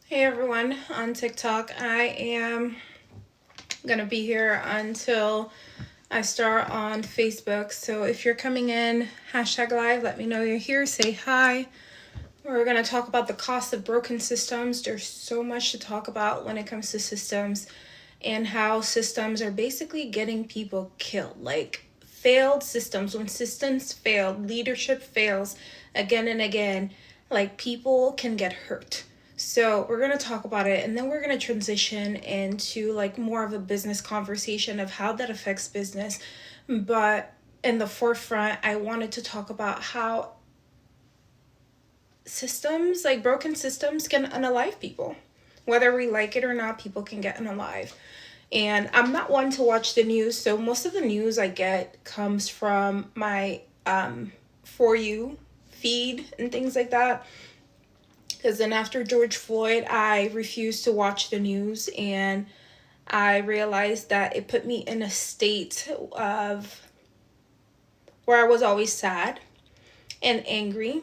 Hey everyone on TikTok. I am gonna be here until I start on Facebook. So if you're coming in, #live, let me know you're here, say hi. We're gonna talk about the cost of broken systems. There's so much to talk about when it comes to systems and how systems are basically getting people killed. Like failed systems, when systems fail, leadership fails again and again, like people can get hurt. So we're going to talk about it, and then we're going to transition into like more of a business conversation of how that affects business. But in the forefront, I wanted to talk about how systems, like broken systems, can unalive people. Whether we like it or not, people can get unalive. And I'm not one to watch the news, so most of the news I get comes from my For You feed and things like that. Because then after George Floyd, I refused to watch the news, and I realized that it put me in a state of where I was always sad and angry,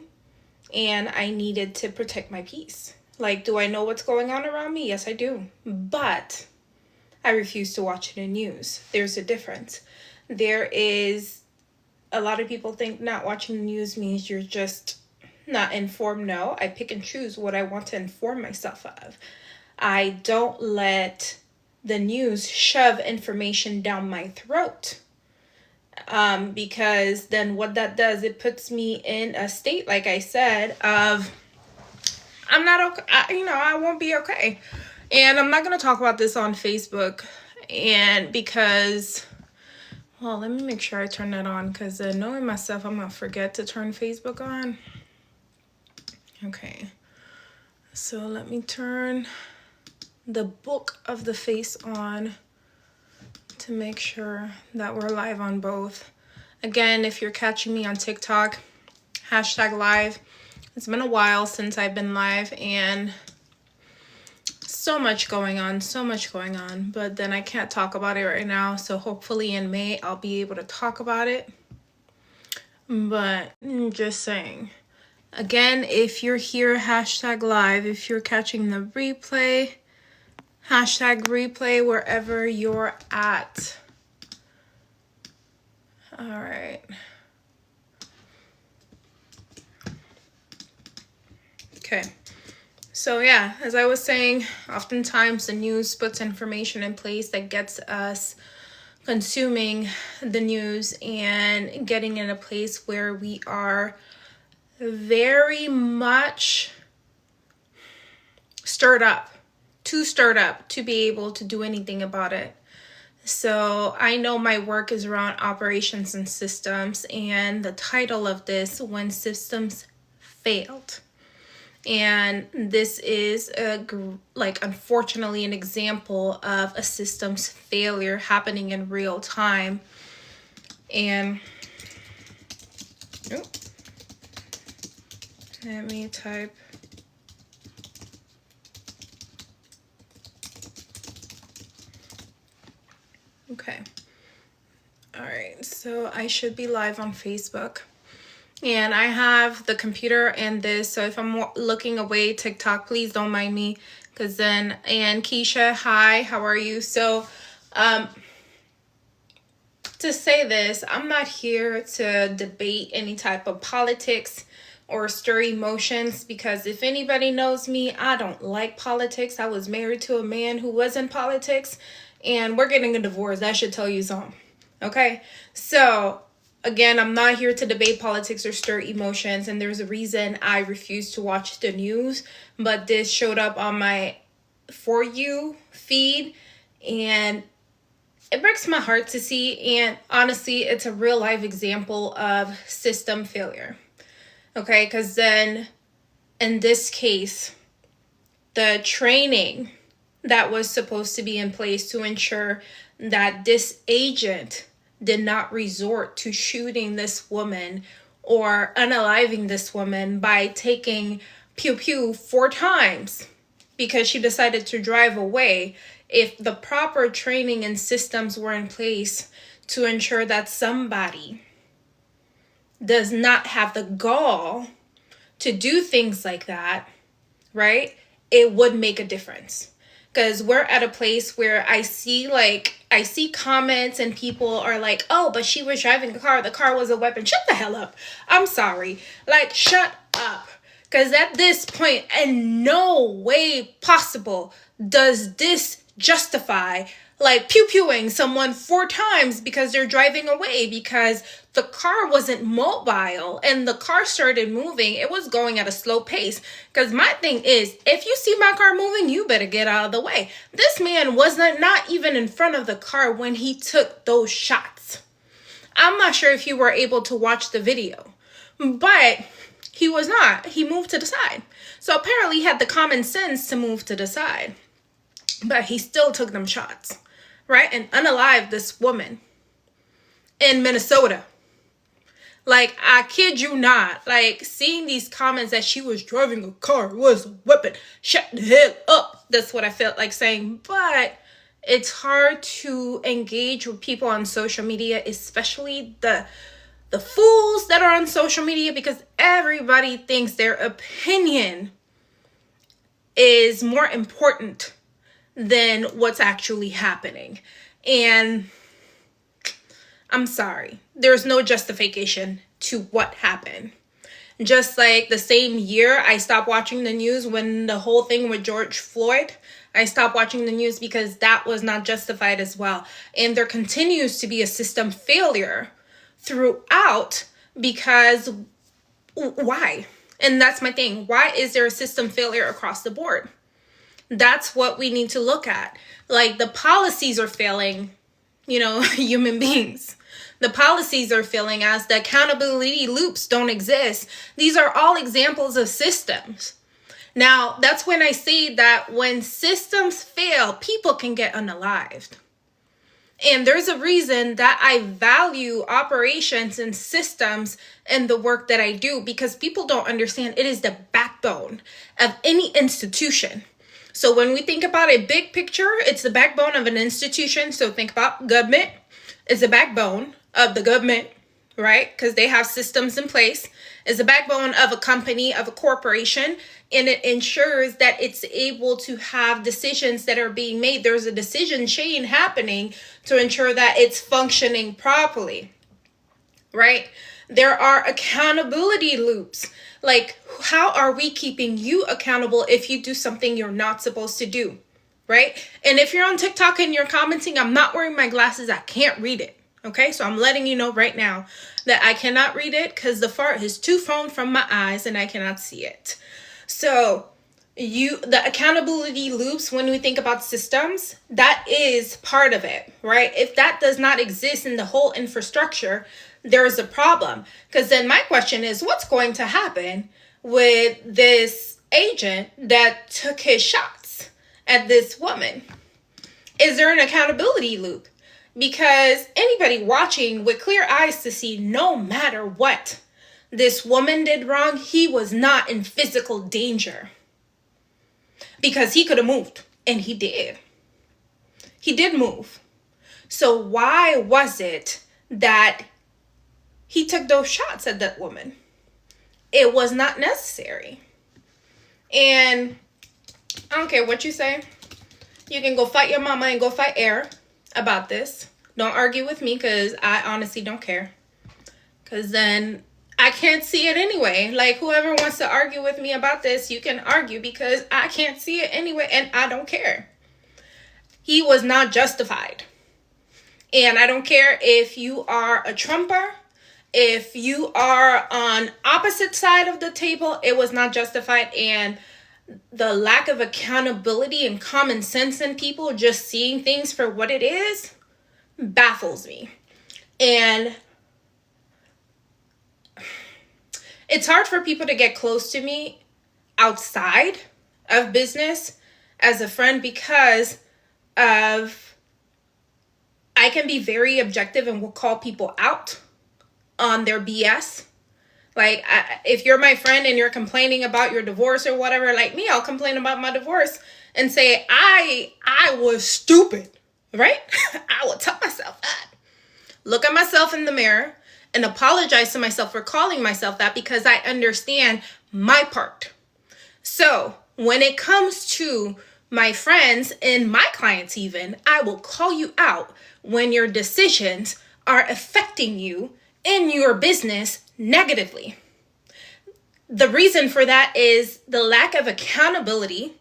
and I needed to protect my peace. Like, do I know what's going on around me? Yes, I do. But I refuse to watch the news. There's a difference. There is a lot of people think not watching the news means you're just not informed. No, I pick and choose what I want to inform myself of. I don't let the news shove information down my throat. Because then what that does, it puts me in a state, like I said, of I'm not okay. I won't be okay. And I'm not going to talk about this on Facebook. And because, well, let me make sure I turn that on, because knowing myself, I'm going to forget to turn Facebook on. Okay, so let me turn the book of the face on to make sure that we're live on both. Again, if you're catching me on TikTok, #live. It's been a while since I've been live, and so much going on, but then I can't talk about it right now. So hopefully in May, I'll be able to talk about it. But just saying. Again, if you're here, #live. If you're catching the replay, #replay wherever you're at. All right. Okay. So yeah, as I was saying, oftentimes the news puts information in place that gets us consuming the news and getting in a place where we are very much stirred up to be able to do anything about it. So I know my work is around operations and systems, and the title of this, When Systems Failed. And this is unfortunately an example of a systems failure happening in real time. And let me type. Okay. All right. So I should be live on Facebook. And I have the computer and this. So if I'm looking away, TikTok, please don't mind me. Because then, and Keisha, hi, how are you? So to say this, I'm not here to debate any type of politics or stir emotions, because if anybody knows me, I don't like politics. I was married to a man who was in politics, and we're getting a divorce. That should tell you something. Okay, so again, I'm not here to debate politics or stir emotions, and there's a reason I refuse to watch the news, but this showed up on my For You feed, and it breaks my heart to see, and honestly, it's a real life example of system failure. Okay, because then in this case, the training that was supposed to be in place to ensure that this agent did not resort to shooting this woman or unaliving this woman by taking pew pew 4 times because she decided to drive away. If the proper training and systems were in place to ensure that somebody does not have the gall to do things like that, right? it would make a difference. Because we're at a place where I see comments and people are like, oh, but she was driving a car. The car was a weapon. Shut the hell up. I'm sorry. Like, shut up. Because at this point, in no way possible does this justify like pew-pewing someone 4 times because they're driving away, because the car wasn't mobile and the car started moving. It was going at a slow pace. Because my thing is, if you see my car moving, you better get out of the way. This man was not even in front of the car when he took those shots. I'm not sure if you were able to watch the video, but he was not. He moved to the side. So apparently he had the common sense to move to the side, but he still took them shots, right? And unalived this woman in Minnesota. Like, I kid you not, like, seeing these comments that she was driving a car, was a weapon, shut the hell up. That's what I felt like saying. But it's hard to engage with people on social media, especially the fools that are on social media, because everybody thinks their opinion is more important than what's actually happening. And I'm sorry, there's no justification to what happened. Just like the same year I stopped watching the news when the whole thing with George Floyd, I stopped watching the news because that was not justified as well. And there continues to be a system failure throughout, because why? And that's my thing. Why is there a system failure across the board? That's what we need to look at. Like, the policies are failing, human beings. The policies are failing us. The accountability loops don't exist. These are all examples of systems. Now, that's when I say that when systems fail, people can get unalived. And there's a reason that I value operations and systems in the work that I do, because people don't understand it is the backbone of any institution. So when we think about a big picture, it's the backbone of an institution. So think about government. It's the backbone of the government, right? Because they have systems in place. It's the backbone of a company, of a corporation, and it ensures that it's able to have decisions that are being made. There's a decision chain happening to ensure that it's functioning properly, right? There are accountability loops. Like, how are we keeping you accountable if you do something you're not supposed to do, right? And if you're on TikTok and you're commenting, I'm not wearing my glasses, I can't read it. Okay, so I'm letting you know right now that I cannot read it because the far is too far from my eyes and I cannot see it. So the accountability loops, when we think about systems, that is part of it, right? If that does not exist in the whole infrastructure, there is a problem. Because then my question is, what's going to happen with this agent that took his shots at this woman? Is there an accountability loop? Because anybody watching with clear eyes to see, no matter what this woman did wrong, he was not in physical danger. Because he could have moved, and he did. He did move. So why was it that he took those shots at that woman? It was not necessary. And I don't care what you say. You can go fight your mama and go fight air about this. Don't argue with me, because I honestly don't care. Because then I can't see it anyway. Like, whoever wants to argue with me about this, you can argue, because I can't see it anyway and I don't care. He was not justified. And I don't care if you are a Trumper, if you are on opposite side of the table, it was not justified. And the lack of accountability and common sense in people just seeing things for what it is baffles me. And it's hard for people to get close to me outside of business as a friend, because of I can be very objective and will call people out on their BS. Like, if you're my friend and you're complaining about your divorce or whatever, like me, I'll complain about my divorce and say, I was stupid, right? I will tell myself that. Look at myself in the mirror and apologize to myself for calling myself that, because I understand my part. So when it comes to my friends and my clients even, I will call you out when your decisions are affecting you in your business negatively. The reason for that is the lack of accountability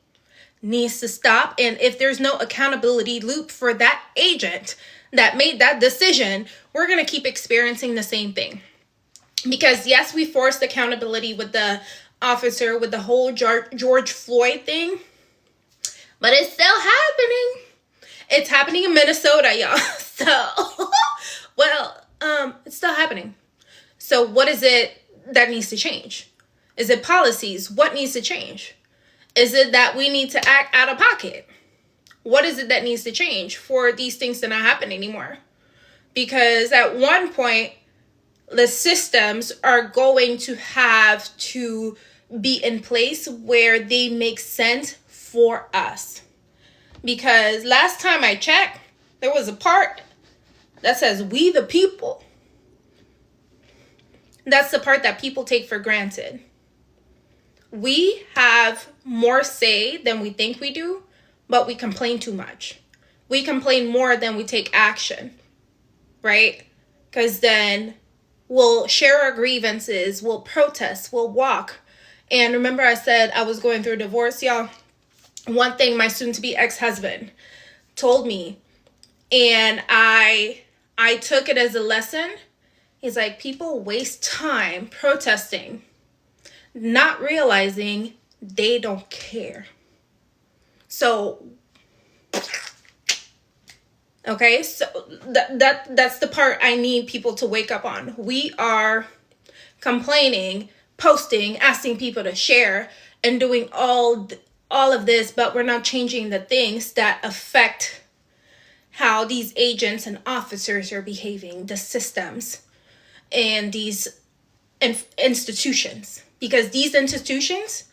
needs to stop. And if there's no accountability loop for that agent that made that decision, we're going to keep experiencing the same thing. Because yes, we forced accountability with the officer with the whole George Floyd thing, but it's still happening. It's happening in Minnesota, y'all. So, it's still happening. So what is it that needs to change? Is it policies? What needs to change? Is it that we need to act out of pocket? What is it that needs to change for these things to not happen anymore? Because at one point, the systems are going to have to be in place where they make sense for us. Because last time I checked, there was a part that says we the people. That's the part that people take for granted. We have more say than we think we do, but we complain too much. We complain more than we take action, right? Because then we'll share our grievances, we'll protest, we'll walk. And remember I said I was going through a divorce, y'all? One thing my soon-to-be ex-husband told me, and I took it as a lesson. He's like, people waste time protesting, not realizing they don't care. So, okay, so that's the part I need people to wake up on. We are complaining, posting, asking people to share, and doing all of this, but we're not changing the things that affect how these agents and officers are behaving, the systems and these institutions. Because these institutions,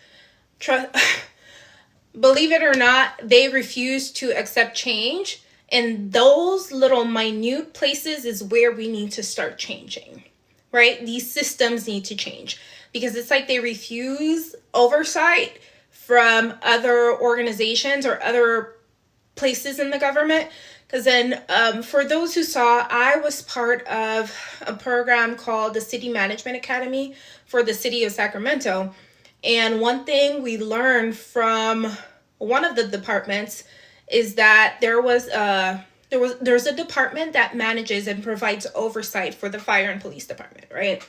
believe it or not, they refuse to accept change. And those little minute places is where we need to start changing, right? These systems need to change because it's like they refuse oversight from other organizations or other places in the government. Because then for those who saw, I was part of a program called the City Management Academy for the city of Sacramento. And one thing we learned from one of the departments is that there's a department that manages and provides oversight for the fire and police department, right?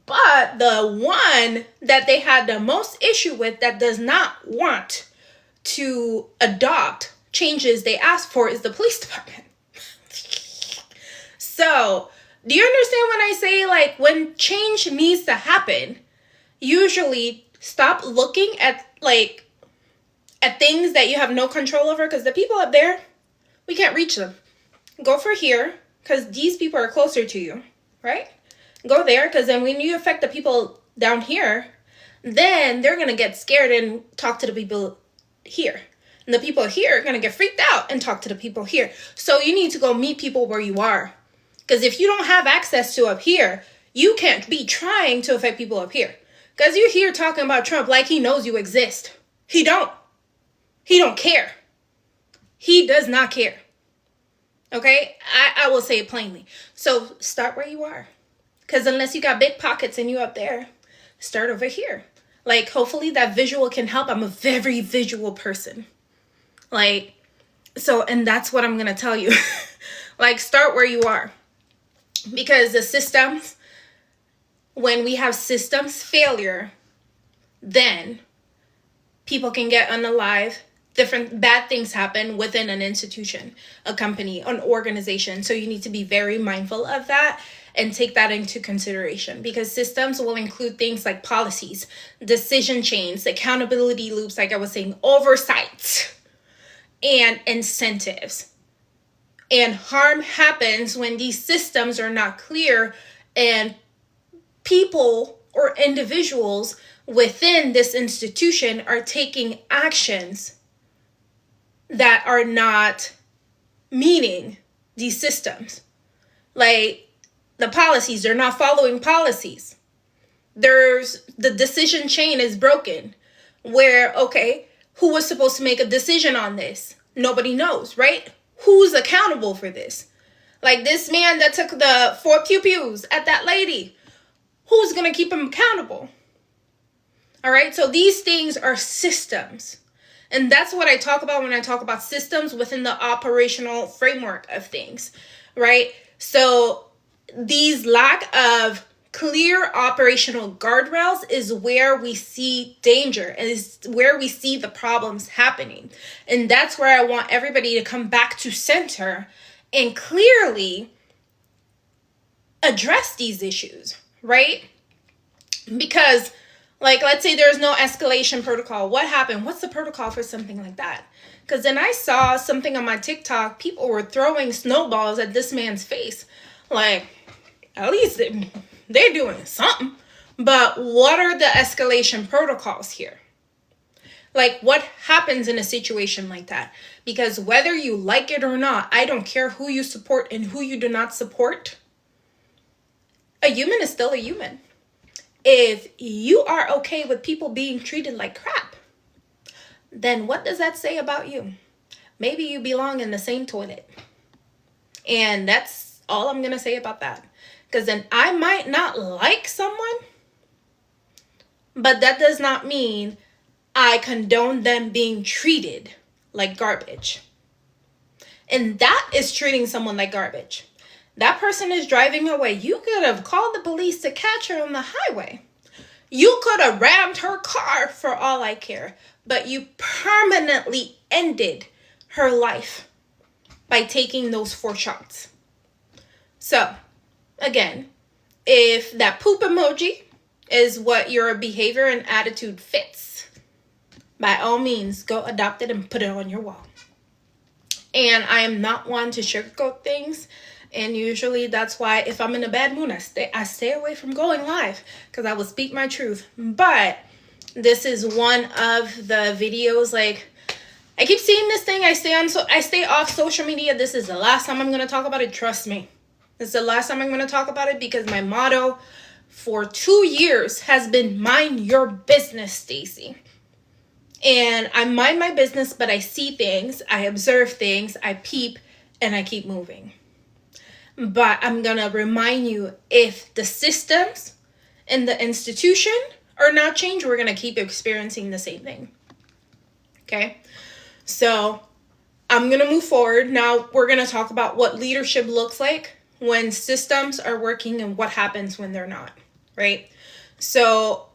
But the one that they had the most issue with that does not want to adopt changes they asked for is the police department. So, do you understand when I say, like, when change needs to happen, usually stop looking at things that you have no control over, because the people up there, we can't reach them. Go for here, because these people are closer to you, right? Go there, because then when you affect the people down here, then they're going to get scared and talk to the people here. And the people here are going to get freaked out and talk to the people here. So you need to go meet people where you are. Because if you don't have access to up here, you can't be trying to affect people up here. Because you're here talking about Trump like he knows you exist. He don't. He don't care. He does not care. Okay? I will say it plainly. So start where you are. Because unless you got big pockets and you up there, start over here. Like, hopefully that visual can help. I'm a very visual person. Like, so, and that's what I'm going to tell you. Like, start where you are. Because the systems, when we have systems failure, then people can get unalive. Different bad things happen within an institution, a company, an organization. So you need to be very mindful of that and take that into consideration, because systems will include things like policies, decision chains, accountability loops, like I was saying, oversight, and incentives. And harm happens when these systems are not clear and people or individuals within this institution are taking actions that are not meeting these systems. Like the policies, they're not following policies. The decision chain is broken. where, okay, who was supposed to make a decision on this? Nobody knows, right? Who's accountable for this? Like this man that took the 4 pew-pews at that lady, who's going to keep him accountable? All right, so these things are systems. And that's what I talk about when I talk about systems within the operational framework of things, right? So these lack of clear operational guardrails is where we see danger, and is where we see the problems happening. And that's where I want everybody to come back to center and clearly address these issues, right? Because, like, let's say there's no escalation protocol. What happened? What's the protocol for something like that? Because then I saw something on my TikTok. People were throwing snowballs at this man's face. Like, at least they're doing something. But what are the escalation protocols here? Like, what happens in a situation like that? Because whether you like it or not, I don't care who you support and who you do not support. A human is still a human. If you are okay with people being treated like crap, then what does that say about you? Maybe you belong in the same toilet. And that's all I'm going to say about that. Because then I might not like someone, but that does not mean I condone them being treated like garbage. And that is treating someone like garbage. That person is driving away. You could have called the police to catch her on the highway. You could have rammed her car for all I care. But you permanently ended her life by taking those 4 shots. So, again, if that poop emoji is what your behavior and attitude fits, by all means, go adopt it and put it on your wall. And I am not one to sugarcoat things. And usually that's why if I'm in a bad mood, I stay away from going live because I will speak my truth. But this is one of the videos, like, I keep seeing this thing. I stay off social media. This is the last time I'm going to talk about it. Trust me. This is the last time I'm going to talk about it because my motto for 2 years has been mind your business, Stacy. And I mind my business, but I see things, I observe things, I peep, and I keep moving. But I'm going to remind you, if the systems and the institution are not changed, we're going to keep experiencing the same thing. Okay? So I'm going to move forward. Now we're going to talk about what leadership looks like when systems are working and what happens when they're not, right? So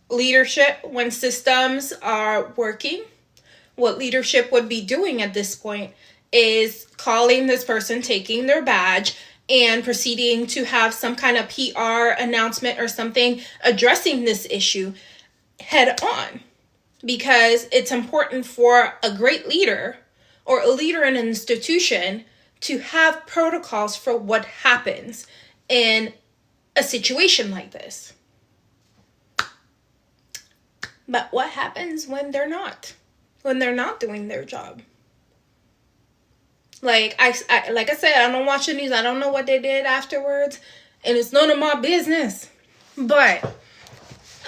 leadership, when systems are working, what leadership would be doing at this point is calling this person, taking their badge, and proceeding to have some kind of PR announcement or something addressing this issue head on. Because it's important for a great leader or a leader in an institution to have protocols for what happens in a situation like this. But what happens when they're not? When they're not doing their job? Like I said, I don't watch the news. I don't know what they did afterwards. And it's none of my business. But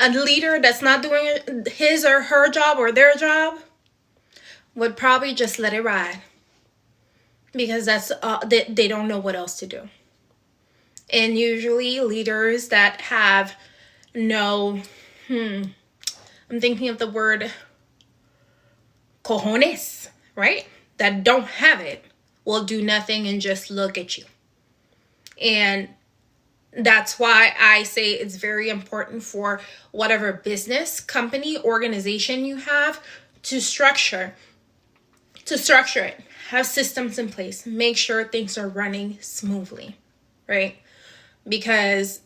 a leader that's not doing his or her job or their job would probably just let it ride. Because they don't know what else to do. And usually leaders that have no, I'm thinking of the word cojones, right? That don't have it will do nothing and just look at you. And that's why I say it's very important for whatever business, company, organization you have to structure it. Have systems in place. Make sure things are running smoothly, right? Because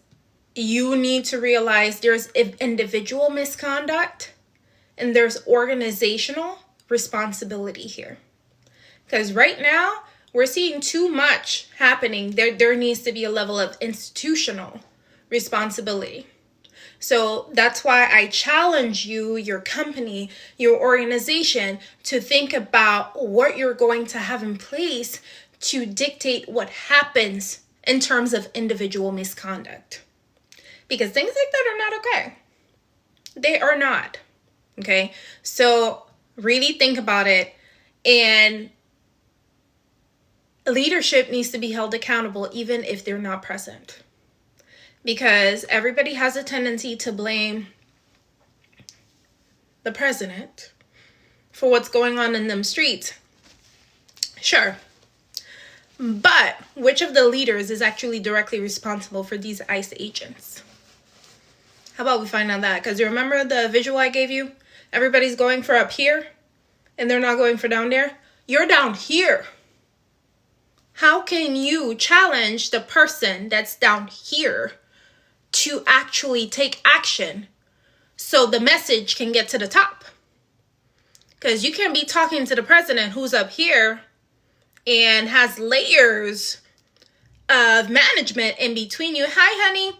you need to realize there's individual misconduct and there's organizational responsibility here. Because right now, we're seeing too much happening. There needs to be a level of institutional responsibility. So that's why I challenge you, your company, your organization, to think about what you're going to have in place to dictate what happens in terms of individual misconduct. Because things like that are not okay. They are not. Okay, so really think about it. And leadership needs to be held accountable even if they're not present. Because everybody has a tendency to blame the president for what's going on in them streets. Sure. But which of the leaders is actually directly responsible for these ICE agents? How about we find out that? Because you remember the visual I gave you? Everybody's going for up here and they're not going for down there. You're down here. How can you challenge the person that's down here to actually take action so the message can get to the top? Because you can't be talking to the president who's up here and has layers of management in between you. Hi, honey.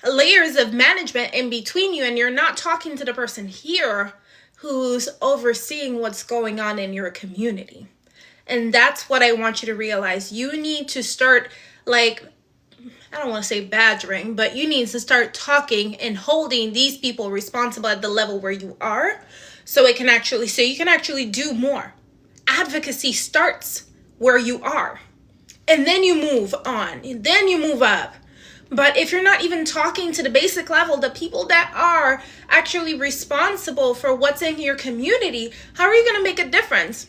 Layers of management in between you, and you're not talking to the person here who's overseeing what's going on in your community. And that's what I want you to realize. You need to start, like, I don't want to say badgering, but you need to start talking and holding these people responsible at the level where you are, so you can actually do more. Advocacy starts where you are, and then you move on, and then you move up. But if you're not even talking to the basic level, the people that are actually responsible for what's in your community, how are you going to make a difference?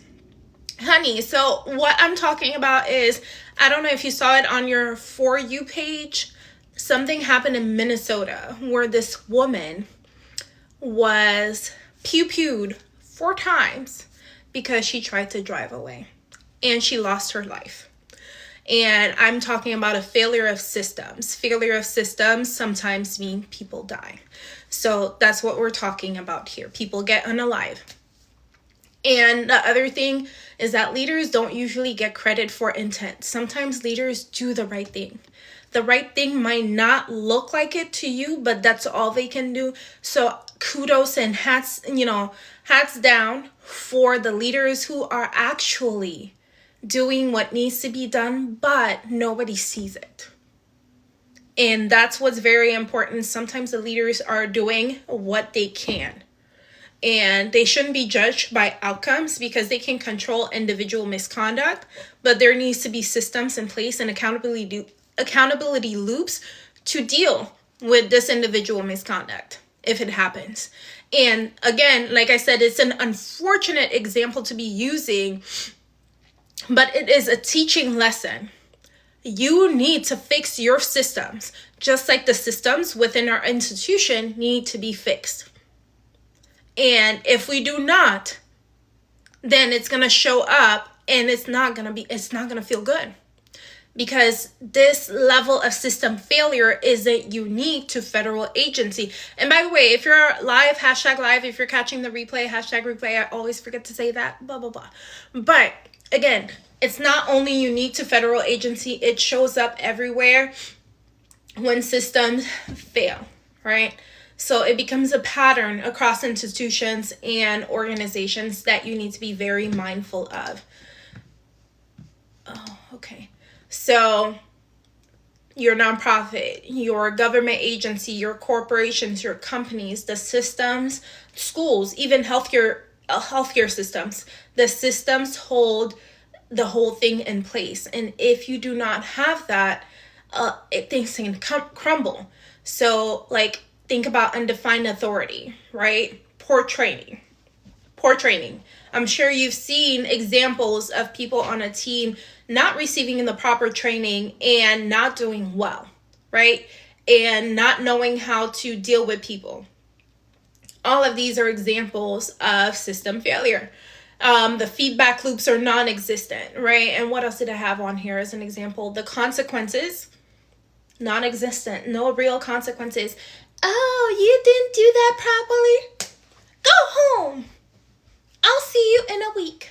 Honey, so what I'm talking about is, I don't know if you saw it on your For You page, something happened in Minnesota where this woman was pew-pewed 4 times because she tried to drive away and she lost her life. And I'm talking about a failure of systems. Failure of systems sometimes mean people die. So that's what we're talking about here. People get unalive. And the other thing is that leaders don't usually get credit for intent. Sometimes leaders do the right thing. The right thing might not look like it to you, but that's all they can do. So kudos and hats down for the leaders who are actually doing what needs to be done, but nobody sees it. And that's what's very important. Sometimes the leaders are doing what they can. And they shouldn't be judged by outcomes because they can control individual misconduct, but there needs to be systems in place and accountability loops to deal with this individual misconduct if it happens. And again, like I said, it's an unfortunate example to be using, but it is a teaching lesson. You need to fix your systems, just like the systems within our institution need to be fixed. And if we do not, then it's going to show up and it's not going to feel good. Because this level of system failure isn't unique to federal agency. And by the way, if you're live, #live, if you're catching the replay, #replay, I always forget to say that, blah, blah, blah. But again, it's not only unique to federal agency, it shows up everywhere when systems fail, right? So it becomes a pattern across institutions and organizations that you need to be very mindful of. Oh, okay. So your nonprofit, your government agency, your corporations, your companies, the systems, schools, even healthcare systems, the systems hold the whole thing in place. And if you do not have that, things can crumble. So think about undefined authority, right? Poor training. I'm sure you've seen examples of people on a team not receiving the proper training and not doing well, right? And not knowing how to deal with people. All of these are examples of system failure. The feedback loops are non-existent, right? And what else did I have on here as an example? The consequences, non-existent, no real consequences. Oh, you didn't do that properly? Go home. I'll see you in a week.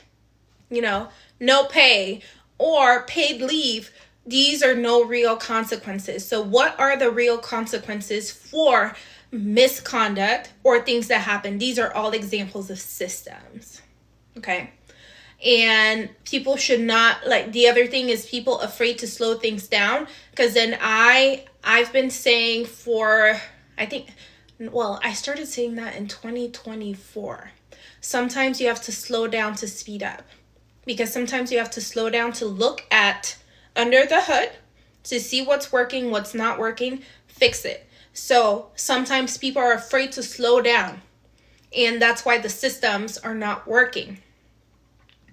No pay or paid leave. These are no real consequences. So what are the real consequences for misconduct or things that happen? These are all examples of systems. Okay. And people should not, the other thing is people afraid to slow things down, because then I've been saying for, I think, Well, I started saying that in 2024. Sometimes you have to slow down to speed up, because sometimes you have to slow down to look at under the hood to see what's working, what's not working, fix it. So sometimes people are afraid to slow down, and that's why the systems are not working,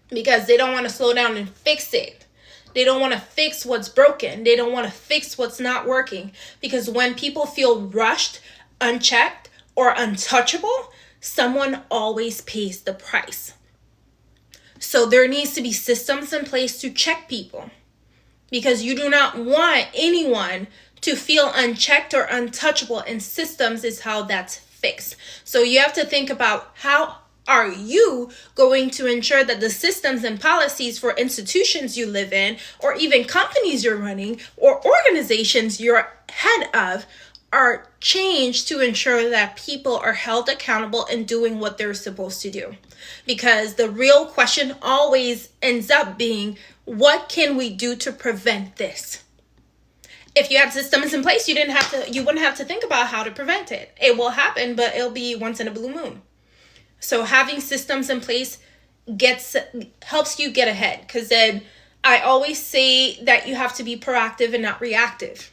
because they don't want to slow down and fix it. They don't want to fix what's broken. They don't want to fix what's not working, because when people feel rushed, unchecked, or untouchable, someone always pays the price. So there needs to be systems in place to check people, because you do not want anyone to feel unchecked or untouchable, and systems is how that's fixed. So you have to think about, how are you going to ensure that the systems and policies for institutions you live in, or even companies you're running, or organizations you're head of, are changed to ensure that people are held accountable and doing what they're supposed to do? Because the real question always ends up being, what can we do to prevent this? If you had systems in place, you wouldn't have to think about how to prevent it. It will happen, but it'll be once in a blue moon. So having systems in place helps you get ahead, because then I always say that you have to be proactive and not reactive.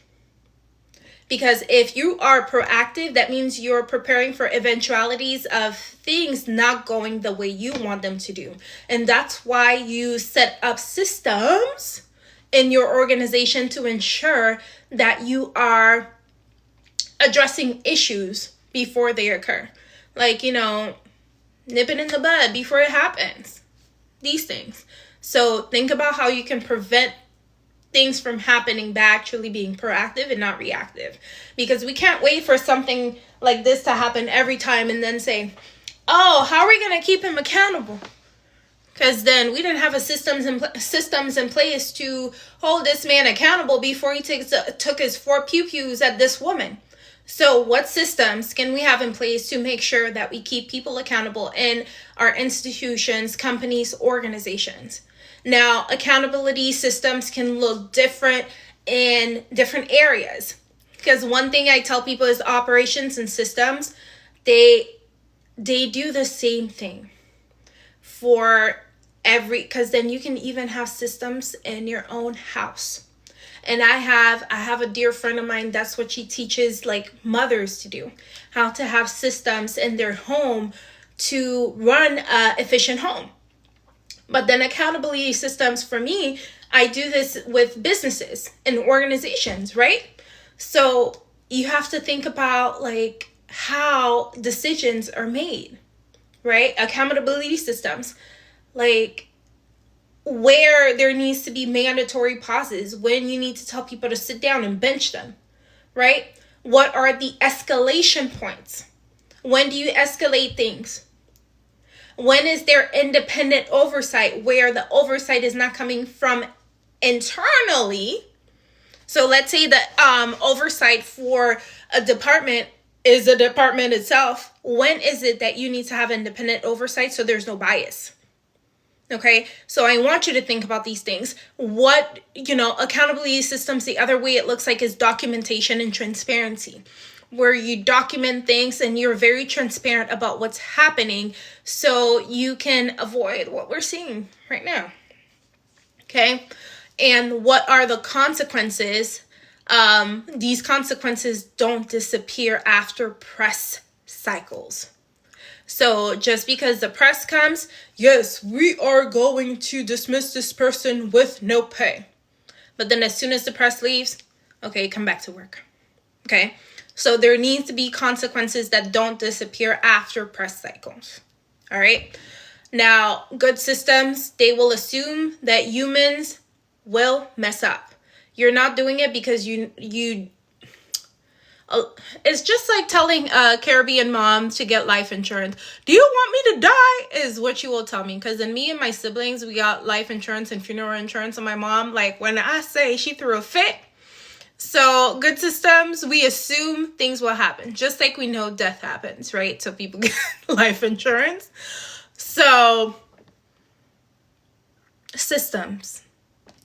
Because if you are proactive, that means you're preparing for eventualities of things not going the way you want them to do. And that's why you set up systems in your organization to ensure that you are addressing issues before they occur. Like, nip it in the bud before it happens. These things. So think about how you can prevent things from happening by actually being proactive and not reactive. Because we can't wait for something like this to happen every time and then say, oh, how are we going to keep him accountable? Because then we didn't have systems in place to hold this man accountable before he took his 4 pew-pews at this woman. So what systems can we have in place to make sure that we keep people accountable in our institutions, companies, organizations? Now, accountability systems can look different in different areas. Because one thing I tell people is operations and systems, they do the same thing for because then you can even have systems in your own house. And I have a dear friend of mine, that's what she teaches like mothers to do, how to have systems in their home to run an efficient home. But then accountability systems for me, I do this with businesses and organizations, right? So you have to think about like how decisions are made, right? Accountability systems, like where there needs to be mandatory pauses, when you need to tell people to sit down and bench them, right? What are the escalation points? When do you escalate things? When is there independent oversight where the oversight is not coming from internally? So let's say that oversight for a department is a department itself. When is it that you need to have independent oversight so there's no bias? Okay, so I want you to think about these things. What, accountability systems, the other way it looks like is documentation and transparency, where you document things and you're very transparent about what's happening so you can avoid what we're seeing right now. Okay, and what are the consequences? These consequences don't disappear after press cycles. So just because the press comes, yes, we are going to dismiss this person with no pay. But then as soon as the press leaves, okay, come back to work. Okay, so there needs to be consequences that don't disappear after press cycles. All right. Now, good systems, they will assume that humans will mess up. You're not doing it because it's just like telling a Caribbean mom to get life insurance. Do you want me to die? Is what she will tell me. Because then me and my siblings, we got life insurance and funeral insurance. And my mom, like when I say she threw a fit. So good systems, we assume things will happen. Just like we know death happens, right? So people get life insurance. So systems,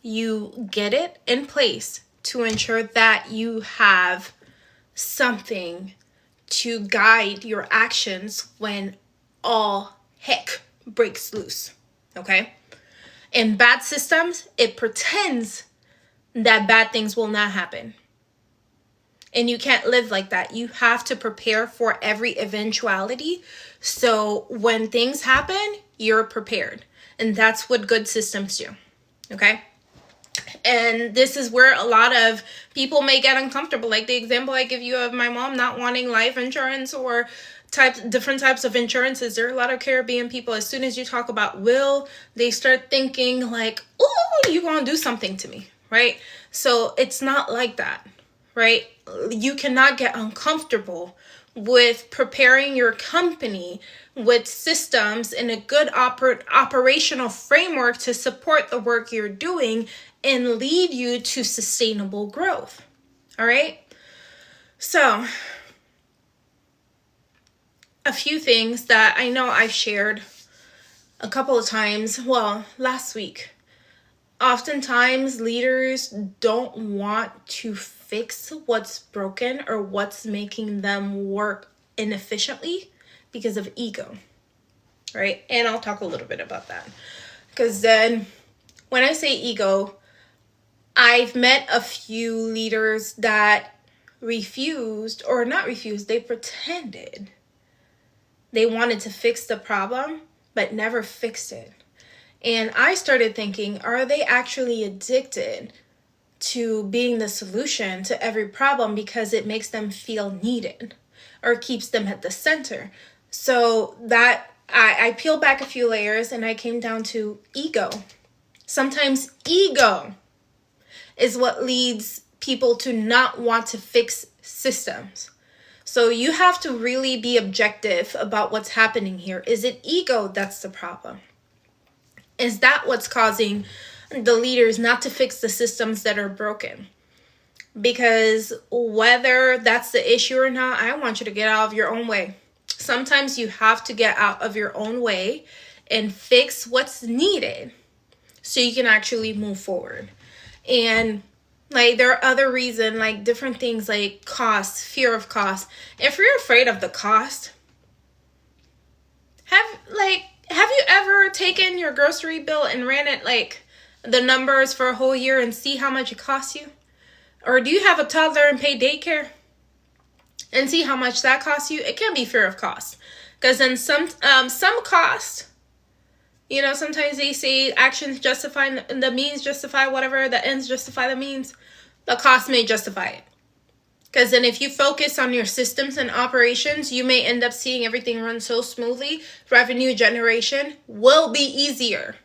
you get it in place to ensure that you have something to guide your actions when all heck breaks loose, okay? In bad systems, it pretends that bad things will not happen. And you can't live like that. You have to prepare for every eventuality. So when things happen, you're prepared. And that's what good systems do, okay? And this is where a lot of people may get uncomfortable. Like the example I give you of my mom not wanting life insurance or different types of insurances. There are a lot of Caribbean people, as soon as you talk about will, they start thinking like, oh, you're going to do something to me, right? So it's not like that, right? You cannot get uncomfortable with preparing your company with systems and a good operational framework to support the work you're doing and lead you to sustainable growth. All right. So a few things that I know I've shared a couple of times. Well, last week, oftentimes leaders don't want to fix what's broken or what's making them work inefficiently because of ego, right? And I'll talk a little bit about that. Because then when I say ego, I've met a few leaders that they pretended they wanted to fix the problem, but never fixed it. And I started thinking, are they actually addicted to being the solution to every problem because it makes them feel needed or keeps them at the center? So that I peeled back a few layers and I came down to ego. Sometimes ego is what leads people to not want to fix systems. So you have to really be objective about what's happening here. Is it ego that's the problem? Is that what's causing the leaders not to fix the systems that are broken? Because whether that's the issue or not, I want you to get out of your own way. Sometimes you have to get out of your own way and fix what's needed so you can actually move forward. And like there are other reasons, like different things like cost, fear of cost. If you're afraid of the cost, have you ever taken your grocery bill and ran it like the numbers for a whole year and see how much it costs you? Or do you have a toddler and pay daycare and see how much that costs you? It can be fear of cost. Because in some cost, you know, sometimes they say actions justify, the means justify whatever, the ends justify the means. The cost may justify it. Because then if you focus on your systems and operations, you may end up seeing everything run so smoothly. Revenue generation will be easier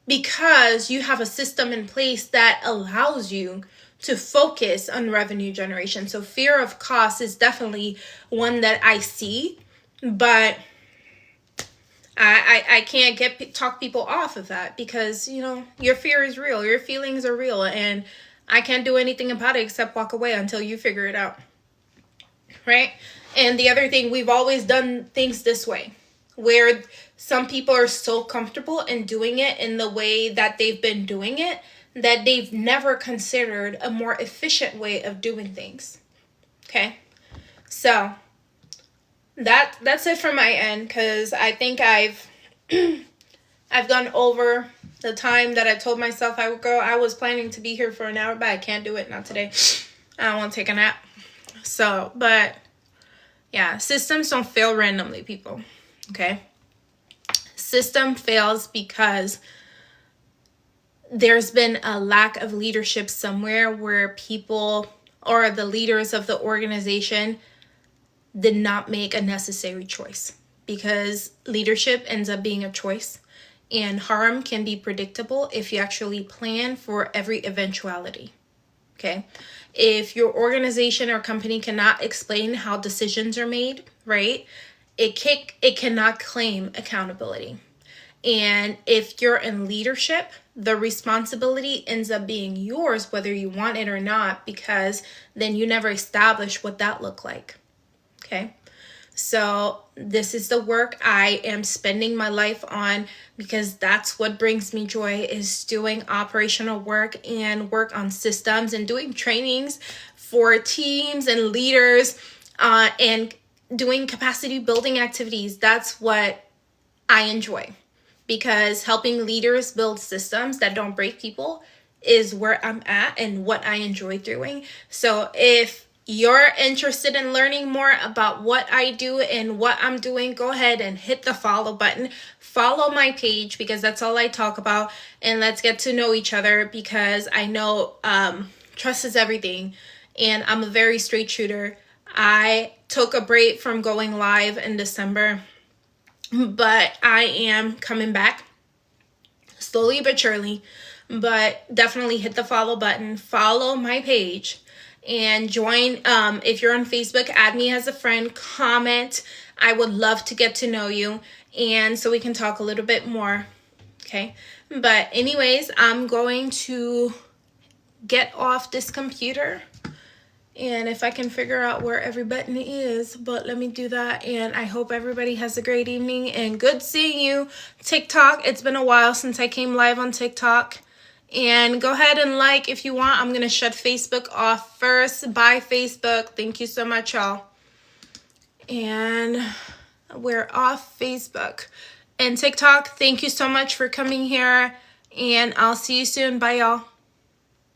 because you have a system in place that allows you to focus on revenue generation. So fear of cost is definitely one that I see, but I can't talk people off of that because, you know, your fear is real. Your feelings are real. And I can't do anything about it except walk away until you figure it out. Right? And the other thing, we've always done things this way, where some people are so comfortable in doing it in the way that they've been doing it that they've never considered a more efficient way of doing things. Okay? So that's it from my end, because I think I've gone over the time that I told myself I would go. I was planning to be here for an hour, but I can't do it. Not today. I don't want to take a nap. So, but yeah, systems don't fail randomly, people. Okay? System fails because there's been a lack of leadership somewhere where people or the leaders of the organization did not make a necessary choice, because leadership ends up being a choice, and harm can be predictable if you actually plan for every eventuality. Okay? If your organization or company cannot explain how decisions are made, right, it cannot claim accountability. And if you're in leadership, the responsibility ends up being yours, whether you want it or not, because then you never establish what that looked like. Okay? So this is the work I am spending my life on, because that's what brings me joy, is doing operational work and work on systems and doing trainings for teams and leaders and doing capacity building activities. That's what I enjoy, because helping leaders build systems that don't break people is where I'm at and what I enjoy doing. So if you're interested in learning more about what I do and what I'm doing, go ahead and hit the follow button. Follow my page, because that's all I talk about. And let's get to know each other, because I know trust is everything. And I'm a very straight shooter. I took a break from going live in December, but I am coming back slowly but surely. But definitely hit the follow button, follow my page, and join. If you're on Facebook, add me as a friend, comment. I would love to get to know you, and so we can talk a little bit more. Okay. But anyways, I'm going to get off this computer, and if I can figure out where every button is, but let me do that. And I hope everybody has a great evening, and good seeing you. TikTok, it's been a while since I came live on TikTok. And go ahead and like if you want. I'm going to shut Facebook off first. Bye, Facebook. Thank you so much, y'all. And we're off Facebook. And TikTok, thank you so much for coming here. And I'll see you soon. Bye, y'all.